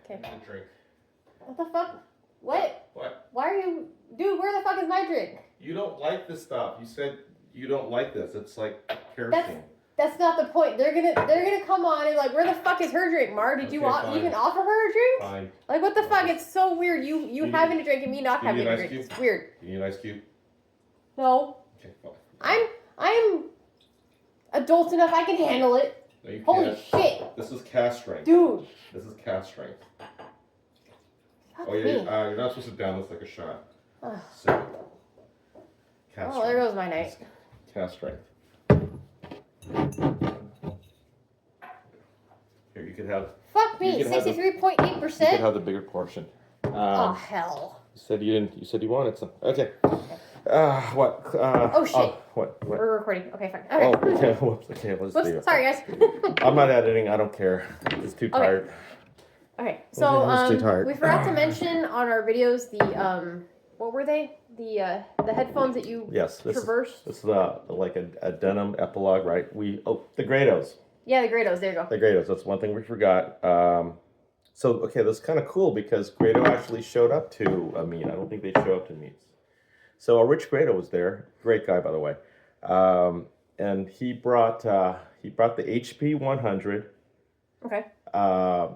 Okay. Drink. What the fuck? What? What? Why are you... Dude, where the fuck is my drink? You don't like this stuff. You said you don't like this. It's like kerosene. That's not the point. They're gonna come on and like, where the fuck is her drink, Mar? Did you even offer her a drink? Fine. Like, what the fuck? It's so weird. You having a drink and me not having a drink. It's weird. You need an ice cube? No. Okay, fine. I'm adult enough. I can handle it. No, you Holy can't. shit. This is cast strength. Dude. This is cast strength. Fuck Oh yeah, me. you're not supposed to down this like a shot. Ugh. So, cast strength. There goes my night. Cast strength. Here, you could have. Fuck me. 63.8%. You could have the bigger portion. Oh hell. You said you didn't. You said you wanted some. Okay. What? Oh shit. What? We're recording. Okay, fine. Oh, Okay. okay. Whoops. Okay, let's do it. Sorry, guys. I'm not editing. I don't care. I'm just too tired. Okay. So too tired. we forgot to mention on our videos the what were they? The headphones that you traversed. This is like a denim epilogue, right? The Grados. Yeah, the Grados. There you go. The Grados. That's one thing we forgot. So okay, that's kind of cool because Grado actually showed up to a meet. I don't think they show up to meets. So Rich Grado was there. Great guy, by the way. And he brought the HP 100. Okay. I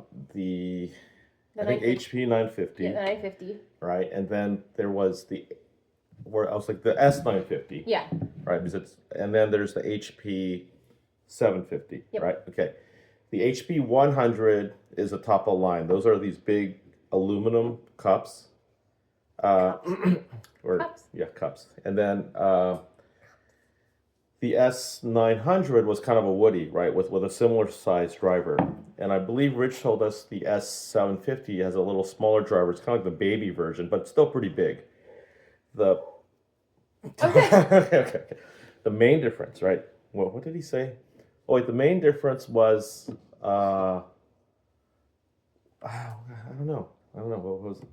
think HP 950. Yeah, the 950. Right, and then there was the S950. Yeah. Right, and then there's the HP 750. Yep. Right. Okay. The HP 100 is the top of the line. Those are these big aluminum cups. Cups. Yeah, cups. And then the S900 was kind of a woody, right, with a similar size driver. And I believe Rich told us the S750 has a little smaller driver. It's kind of like the baby version, but it's still pretty big. Okay. The main difference, right? Well, what did he say? Oh, wait, the main difference was, I don't know. What was it?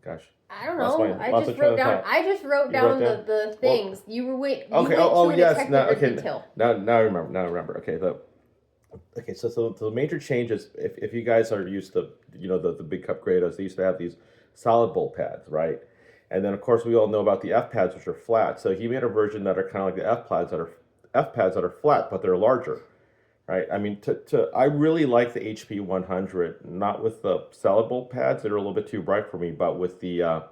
Gosh. I don't know. I just wrote down the things. Well, you were waiting. Okay. Yes. Now I remember. Okay. So the major changes, if you guys are used to, the big cup Grados, they used to have these solid bowl pads, right? And then of course we all know about the F pads, which are flat. So he made a version that are kind of like the F pads that are flat, but they're larger, right? I mean, I really like the HP 100, not with the solid bowl pads that are a little bit too bright for me, but with the F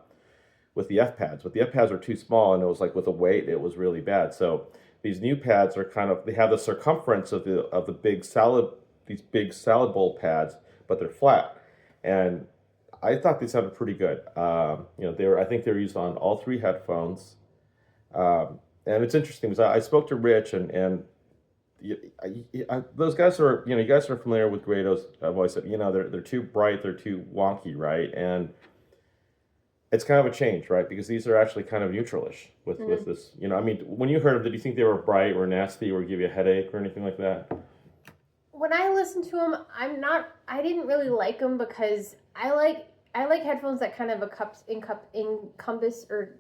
pads. But the F pads are too small, and it was like with the weight, it was really bad. So these new pads are they have the circumference of the big salad bowl pads, but they're flat. And I thought they sounded pretty good. I think they were used on all three headphones. And it's interesting because I spoke to Rich and those guys are, you guys are familiar with Grados. I've always said, they're too bright, they're too wonky, right? And it's kind of a change, right? Because these are actually kind of neutralish with this. I mean, when you heard them, did you think they were bright or nasty or give you a headache or anything like that? When I listened to them, I didn't really like them because I like headphones that kind of encompass or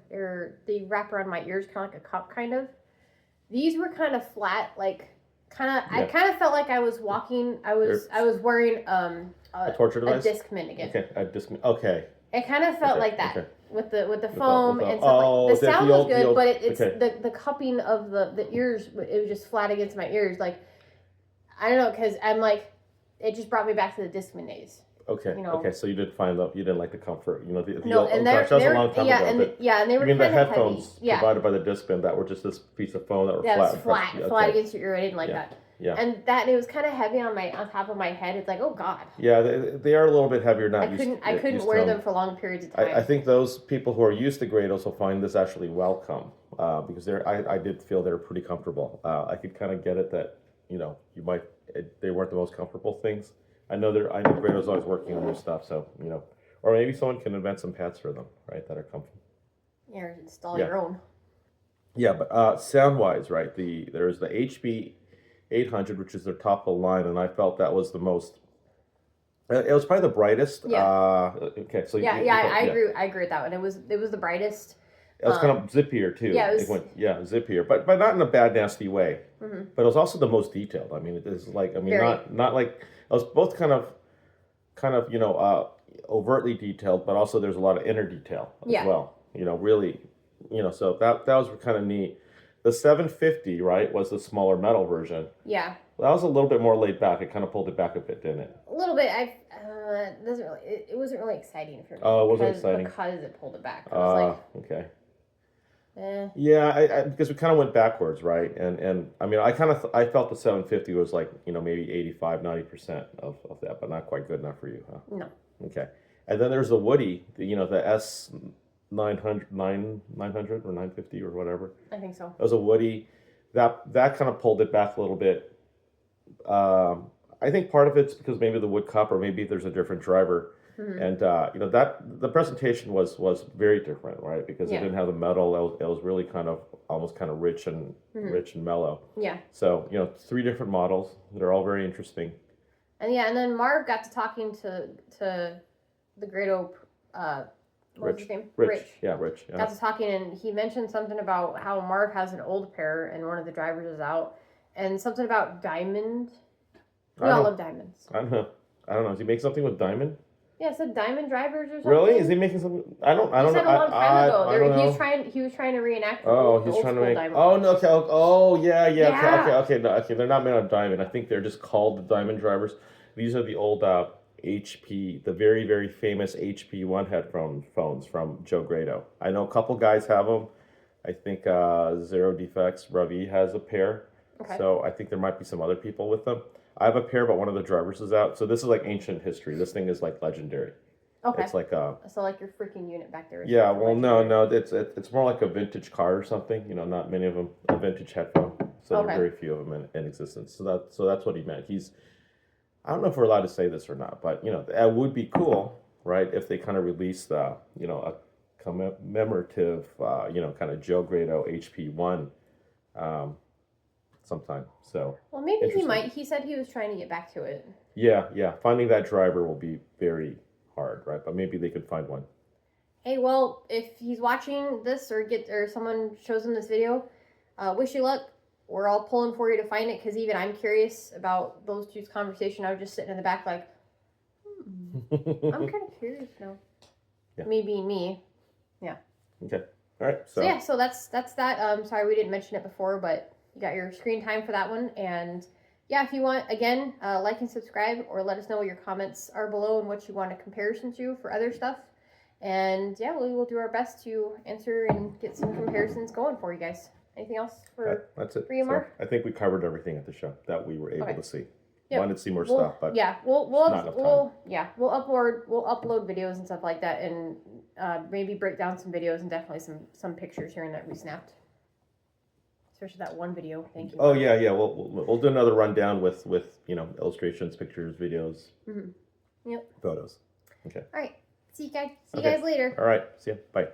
they wrap around my ears, kind of like a cup, kind of. These were kind of flat, like I kind of felt like I was walking. I was wearing a torture device, a Discman again. Okay, a Discman. Okay. It kind of felt like that with the foam and stuff. The sound was good, but it's the cupping of the ears. It was just flat against my ears. Like, I don't know, because I'm like, it just brought me back to the Discman days. Okay. Okay. So you didn't like the comfort. That was a long time ago. And they were kind of headphones heavy. provided by the Discman that were just this piece of foam that were flat. Yeah, flat against your ear. I didn't like that. Yeah. And it was kind of heavy on top of my head. It's like, oh God. Yeah, they are a little bit heavier now. I couldn't wear them for long periods of time. I think those people who are used to Grados will find this actually welcome because I did feel they were pretty comfortable. I could kind of get it that they weren't the most comfortable things. I know Grado's always working on their stuff, so or maybe someone can invent some pads for them, right, that are comfy. Yeah, or install your own. Yeah, but sound wise, right? There's the HP 800, which is their top of the line, and I felt that was the most. It was probably the brightest. Yeah. Okay, so I agree with that one. It was the brightest. It was kind of zippier too. Yeah, zippier, but not in a bad, nasty way. Mm-hmm. But it was also the most detailed. I mean, it is like not like it was both kind of kind of, overtly detailed, but also there's a lot of inner detail as well. Really, so that was kind of neat. The 750, right, was the smaller metal version. Yeah. That was a little bit more laid back. It kind of pulled it back a bit, didn't it? A little bit. It wasn't really exciting for me. Oh, it wasn't exciting because it pulled it back. I was okay. Yeah, because we kind of went backwards, right? And I mean, I felt the 750 was like, maybe 85-90% of that, but not quite good enough for you, huh? No. Okay. And then there's the Woody, the S 900 or 950 or whatever. I think so. It was a Woody. That kind of pulled it back a little bit. I think part of it's because maybe the wood cup, or maybe there's a different driver. Mm-hmm. And that the presentation was very different, right? Because it didn't have the metal. It was really almost kind of rich and mellow. Yeah. So 3 different models. They're all very interesting. And then Marv got to talking to the Grado. What was his name? Rich. Yeah, Rich. Yeah. Got to talking, and he mentioned something about how Marv has an old pair, and one of the drivers is out, and something about diamond. We all love diamonds. I don't know. Does he make something with diamond? Yeah, it said diamond drivers or something. Really? Is he making something? I don't know. He said a long time ago. I don't know. He was trying to reenact. He's trying to make. Oh no! Okay. Okay. No, okay. They're not made out of diamond. I think they're just called the diamond drivers. These are the old HP, the very, very famous HP1 headphones from Joe Grado. I know a couple guys have them. I think Zero Defects Ravi has a pair. Okay. So I think there might be some other people with them. I have a pair, but one of the drivers is out. So this is like ancient history. This thing is like legendary. Okay. It's like so like your freaking unit back there. Yeah. Well, no. It's more like a vintage car or something. Not many of them. A vintage headphone. So there are very few of them in existence. So that's what he meant. I don't know if we're allowed to say this or not, but it would be cool, right? If they kind of released a commemorative, kind of Joe Grado HP1. Sometime. So well, maybe he might. He said he was trying to get back to it. Yeah. Finding that driver will be very hard, right? But maybe they could find one. Hey, well, if he's watching this or someone shows him this video, wish you luck. We're all pulling for you to find it, because even I'm curious about those two's conversation. I was just sitting in the back like, I'm kind of curious now. Yeah. Me being me. Yeah. Okay. All right. So that's that. Sorry we didn't mention it before, but you got your screen time for that one. And yeah, if you want, again, like and subscribe, or let us know what your comments are below and what you want a comparison to for other stuff. And yeah, we will do our best to answer and get some comparisons going for you guys. Anything else that's it for you, Mark? I think we covered everything at the show that we were able to see. Yep. Wanted to see more stuff, but we'll upload videos and stuff like that, and maybe break down some videos and definitely some pictures here and that we snapped. Especially that one video. Thank you. Oh yeah. We'll do another rundown with illustrations, pictures, videos. Mm-hmm. Yep. Photos. Okay. All right. See you guys. See you guys later. All right. See ya. Bye.